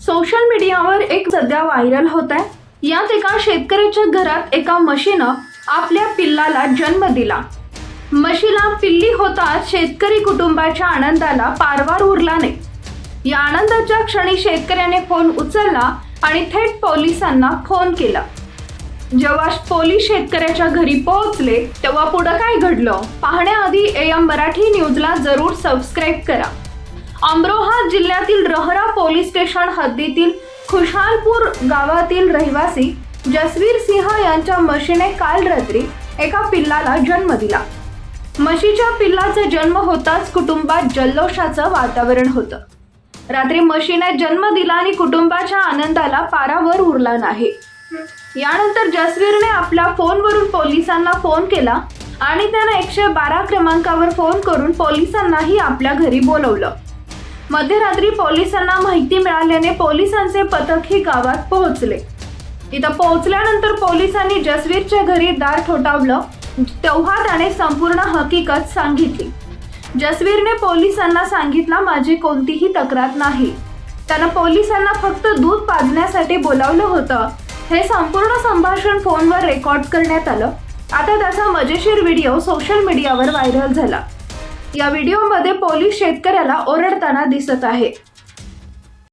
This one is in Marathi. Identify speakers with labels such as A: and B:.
A: सोशल मीडियावर एक सध्या व्हायरल होत आहे. यात एका शेतकऱ्याच्या घरात एका म्हशीनं आपल्या पिल्लाला जन्म दिला. म्हशीला पिल्ली होताच शेतकरी कुटुंबाच्या आनंदाला पारवार उरला नाही. या आनंदाच्या क्षणी शेतकऱ्याने फोन उचलला आणि थेट पोलिसांना फोन केला. जेव्हा पोलीस शेतकऱ्याच्या घरी पोहोचले तेव्हा पुढे काय घडलं पाहण्याआधी AM मराठी न्यूजला जरूर सबस्क्राईब करा. अमरोहा जिल्ह्यातील रहरा पोलीस स्टेशन हद्दीतील खुशालपूर गावातील रहिवासी जसवीर सिंह यांच्या म्हशीने काल रात्री एका पिल्लाला जन्म दिला. म्हशीच्या पिल्लाचा जन्म होताच कुटुंबात जल्लोषाचं वातावरण होतं. रात्री म्हशीने जन्म दिला आणि कुटुंबाच्या आनंदाला पारावर उरला नाही. यानंतर जसवीरने आपल्या फोनवरून पोलिसांना फोन केला आणि त्याने 112 क्रमांकावर फोन करून पोलिसांनाही आपल्या घरी बोलवलं. मध्यरात्री पोलिसांना माहिती मिळाल्याने पोलिसांचे पथकही गावात पोहोचले. इथं पोहोचल्यानंतर पोलिसांनी जसवीरच्या घरी दार ठोठावलं. तेव्हा त्याने संपूर्ण हकीकत सांगितली. जसवीरने पोलिसांना सांगितलं, माझी कोणतीही तक्रार नाही. त्यानं पोलिसांना फक्त दूध पाजण्यासाठी बोलावलं होतं. हे संपूर्ण संभाषण फोनवर रेकॉर्ड करण्यात आलं. आता त्याचा मजेशीर व्हिडिओ सोशल मीडियावर व्हायरल झाला. या व्हिडिओमध्ये पोलीस शेतकऱ्याला ओरडताना दिसत आहे.